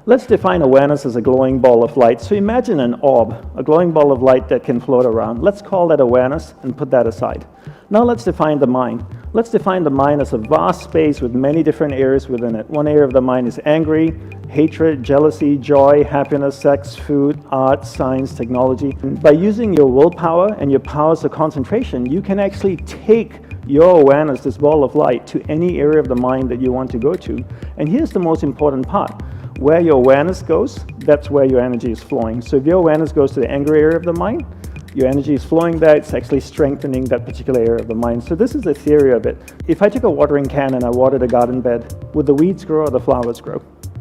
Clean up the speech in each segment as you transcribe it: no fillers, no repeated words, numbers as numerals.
Let's define awareness as a glowing ball of light. So imagine an orb, a glowing ball of light that can float around. Let's call that awareness and put that aside. Now let's define the mind. Let's define the mind as a vast space with many different areas within it. One area of the mind is angry, hatred, jealousy, joy, happiness, sex, food, art, science, technology. And by using your willpower and your powers of concentration, you can actually take your awareness, this ball of light, to any area of the mind that you want to go to. And here's the most important part. Where your awareness goes, that's where your energy is flowing. So if your awareness goes to the angry area of the mind, your energy is flowing there, it's actually strengthening that particular area of the mind. So this is the theory of it. If I took a watering can and I watered a garden bed, would the weeds grow or the flowers grow?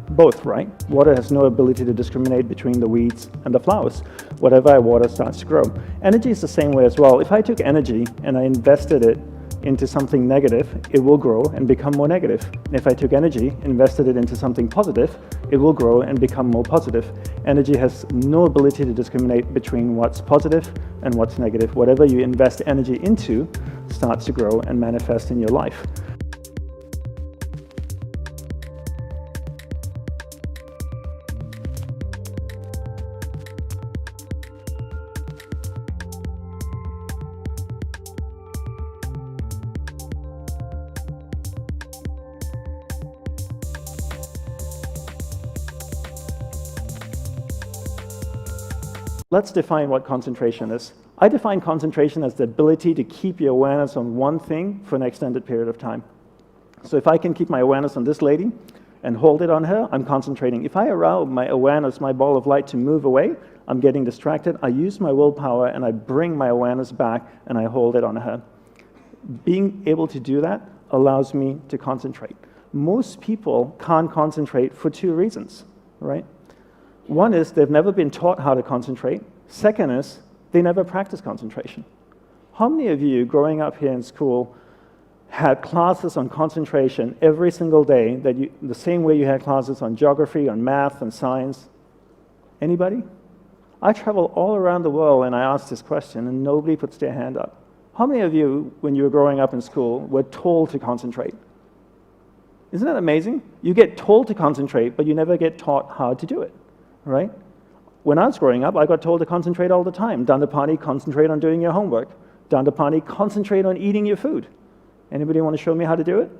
Both, right? Water has no ability to discriminate between the weeds and the flowers. Whatever I water starts to grow. Energy is the same way as well. If I took energy and I invested it into something negative, it will grow and become more negative. If I took energy, invested it into something positive, it will grow and become more positive. Energy has no ability to discriminate between what's positive and what's negative. Whatever you invest energy into starts to grow and manifest in your life. Let's define what concentration is. I define concentration as the ability to keep your awareness on one thing for an extended period of time. So if I can keep my awareness on this lady and hold it on her, I'm concentrating. If I allow my awareness, my ball of light, to move away, I'm getting distracted. I use my willpower and I bring my awareness back and I hold it on her. Being able to do that allows me to concentrate. Most people can't concentrate for two reasons, right? One is they've never been taught how to concentrate. Second is they never practice concentration. How many of you growing up here in school had classes on concentration every single day, the same way you had classes on geography, on math, and science? Anybody? I travel all around the world and I ask this question and nobody puts their hand up. How many of you, when you were growing up in school, were told to concentrate? Isn't that amazing? You get told to concentrate, but you never get taught how to do it. Right? When I was growing up, I got told to concentrate all the time. Dandapani, concentrate on doing your homework. Dandapani, concentrate on eating your food. Anybody want to show me how to do it?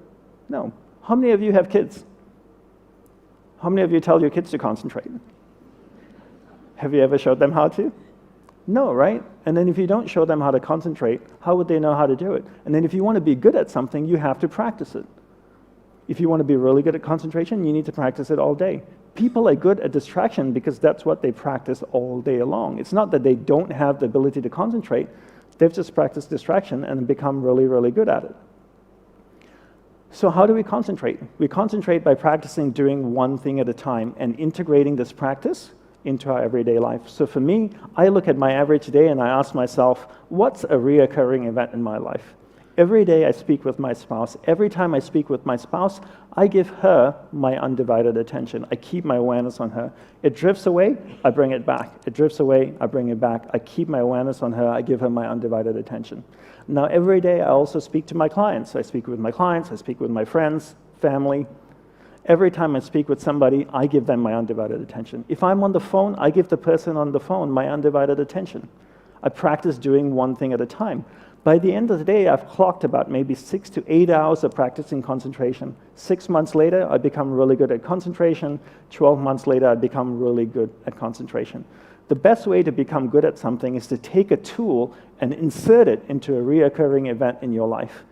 No. How many of you have kids? How many of you tell your kids to concentrate? Have you ever showed them how to? No, right? And then if you don't show them how to concentrate, how would they know how to do it? And then if you want to be good at something, you have to practice it. If you want to be really good at concentration, you need to practice it all day. People are good at distraction because that's what they practice all day long. It's not that they don't have the ability to concentrate. They've just practiced distraction and become really, really good at it. So how do we concentrate? We concentrate by practicing doing one thing at a time and integrating this practice into our everyday life. So for me, I look at my average day and I ask myself, what's a reoccurring event in my life? Every day I speak with my spouse. Every time I speak with my spouse, I give her my undivided attention. I keep my awareness on her. It drifts away, I bring it back. It drifts away, I bring it back. I keep my awareness on her. I give her my undivided attention. Now, every day I also speak to my clients. I speak with my clients. I speak with my friends, family. Every time I speak with somebody, I give them my undivided attention. If I'm on the phone, I give the person on the phone my undivided attention. I practice doing one thing at a time. By the end of the day, I've clocked about maybe 6 to 8 hours of practicing concentration. 6 months later, I become really good at concentration. 12 months later, I become really good at concentration. The best way to become good at something is to take a tool and insert it into a reoccurring event in your life.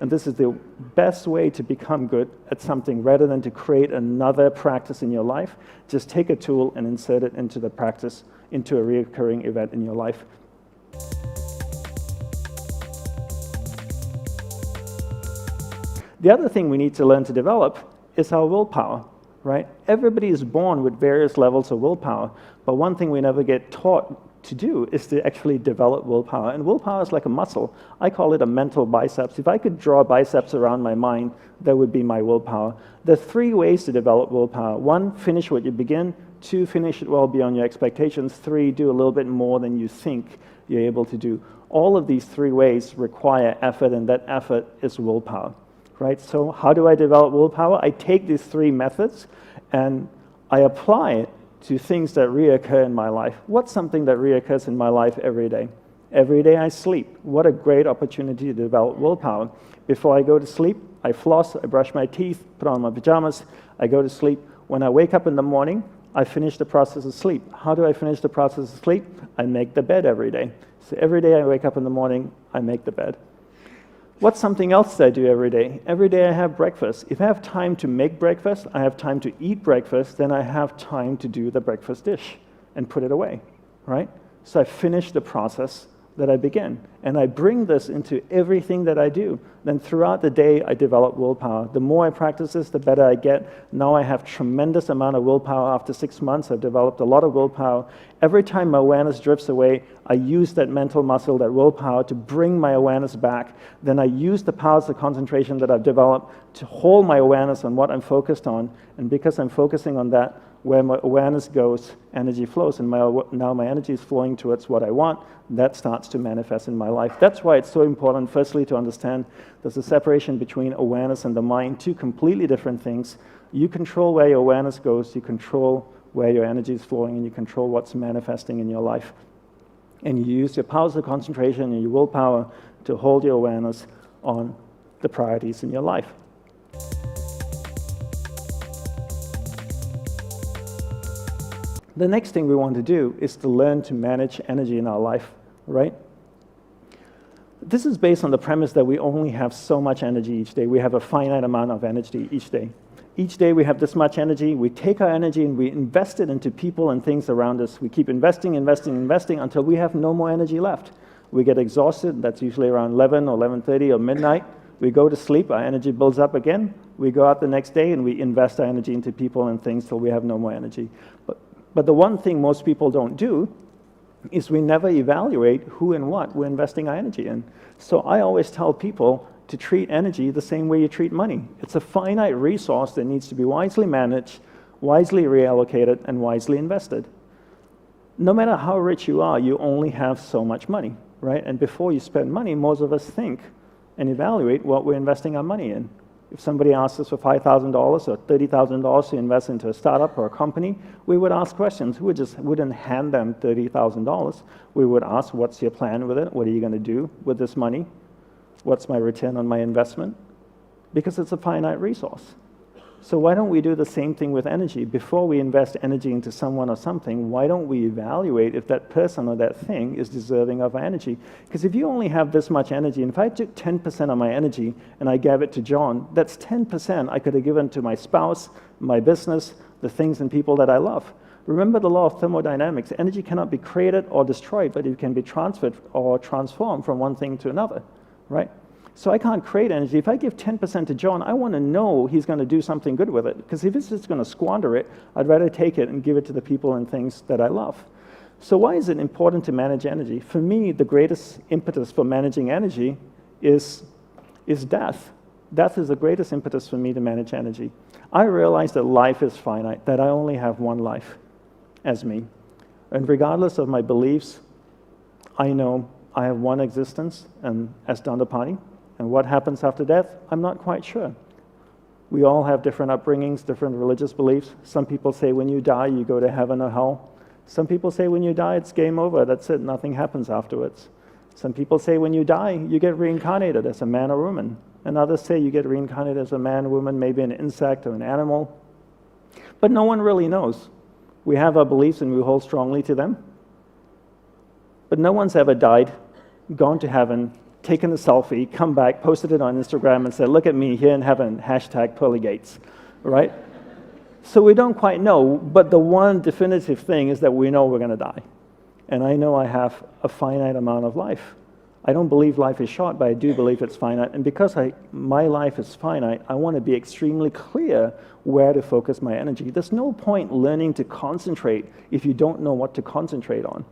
And this is the best way to become good at something rather than to create another practice in your life. Just take a tool and insert it into the practice, into a reoccurring event in your life. The other thing we need to learn to develop is our willpower, right? Everybody is born with various levels of willpower, but one thing we never get taught to do is to actually develop willpower. And willpower is like a muscle. I call it a mental biceps. If I could draw biceps around my mind, that would be my willpower. There are 3 ways to develop willpower. 1, finish what you begin. 2, finish it well beyond your expectations. 3, do a little bit more than you think you're able to do. All of these 3 ways require effort, and that effort is willpower. Right? So how do I develop willpower? I take these 3 methods and I apply it to things that reoccur in my life. What's something that reoccurs in my life every day? Every day I sleep. What a great opportunity to develop willpower. Before I go to sleep, I floss, I brush my teeth, put on my pajamas, I go to sleep. When I wake up in the morning, I finish the process of sleep. How do I finish the process of sleep? I make the bed every day. So every day I wake up in the morning, I make the bed. What's something else that I do every day? Every day I have breakfast. If I have time to make breakfast, I have time to eat breakfast, then I have time to do the breakfast dish and put it away, right? So I finish the process that I begin. And I bring this into everything that I do. Then throughout the day, I develop willpower. The more I practice this, the better I get. Now I have tremendous amount of willpower. After 6 months, I've developed a lot of willpower. Every time my awareness drifts away, I use that mental muscle, that willpower, to bring my awareness back. Then I use the powers of concentration that I've developed to hold my awareness on what I'm focused on. And because I'm focusing on that, where my awareness goes, energy flows, and now my energy is flowing towards what I want. That starts to manifest in my life. That's why it's so important, firstly, to understand there's a separation between awareness and the mind, two completely different things. You control where your awareness goes, you control where your energy is flowing, and you control what's manifesting in your life. And you use your powers of concentration and your willpower to hold your awareness on the priorities in your life. The next thing we want to do is to learn to manage energy in our life, right? This is based on the premise that we only have so much energy each day. We have a finite amount of energy each day. Each day we have this much energy. We take our energy and we invest it into people and things around us. We keep investing until we have no more energy left. We get exhausted. That's usually around 11 or 11:30 or midnight. We go to sleep. Our energy builds up again. We go out the next day and we invest our energy into people and things till we have no more energy. But the one thing most people don't do is we never evaluate who and what we're investing our energy in. So I always tell people to treat energy the same way you treat money. It's a finite resource that needs to be wisely managed, wisely reallocated, and wisely invested. No matter how rich you are, you only have so much money, right? And before you spend money, most of us think and evaluate what we're investing our money in. If somebody asks us for $5,000 or $30,000 to invest into a startup or a company, we would ask questions. We just wouldn't hand them $30,000. We would ask, what's your plan with it? What are you going to do with this money? What's my return on my investment? Because it's a finite resource. So why don't we do the same thing with energy? Before we invest energy into someone or something, why don't we evaluate if that person or that thing is deserving of our energy? Because if you only have this much energy, and if I took 10% of my energy and I gave it to John, that's 10% I could have given to my spouse, my business, the things and people that I love. Remember the law of thermodynamics. Energy cannot be created or destroyed, but it can be transferred or transformed from one thing to another, right? So I can't create energy. If I give 10% to John, I want to know he's going to do something good with it. Because if he's just going to squander it, I'd rather take it and give it to the people and things that I love. So why is it important to manage energy? For me, the greatest impetus for managing energy is death. Death is the greatest impetus for me to manage energy. I realize that life is finite, that I only have one life as me. And regardless of my beliefs, I know I have one existence and as Dandapani. And what happens after death, I'm not quite sure. We all have different upbringings, different religious beliefs. Some people say when you die, you go to heaven or hell. Some people say when you die, it's game over, that's it, nothing happens afterwards. Some people say when you die, you get reincarnated as a man or woman. And others say you get reincarnated as a man, woman, maybe an insect or an animal. But no one really knows. We have our beliefs and we hold strongly to them. But no one's ever died, gone to heaven, taken a selfie, come back, posted it on Instagram and said, look at me here in heaven, #PearlyGates, right? So we don't quite know, but the one definitive thing is that we know we're going to die. And I know I have a finite amount of life. I don't believe life is short, but I do believe it's finite. And because my life is finite, I want to be extremely clear where to focus my energy. There's no point learning to concentrate if you don't know what to concentrate on.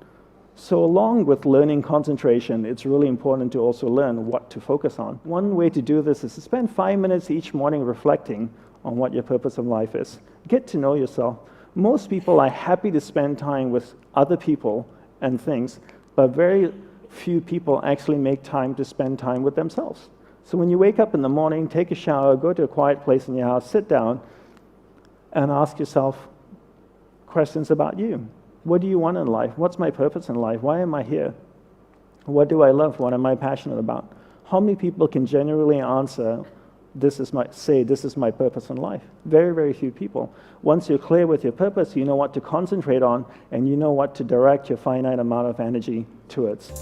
So along with learning concentration, it's really important to also learn what to focus on. One way to do this is to spend 5 minutes each morning reflecting on what your purpose of life is. Get to know yourself. Most people are happy to spend time with other people and things, but very few people actually make time to spend time with themselves. So when you wake up in the morning, take a shower, go to a quiet place in your house, sit down, and ask yourself, questions about you. What do you want in life? What's my purpose in life? Why am I here? What do I love? What am I passionate about? How many people can genuinely answer, this is my purpose in life? Very, very few people. Once you're clear with your purpose, you know what to concentrate on, and you know what to direct your finite amount of energy towards.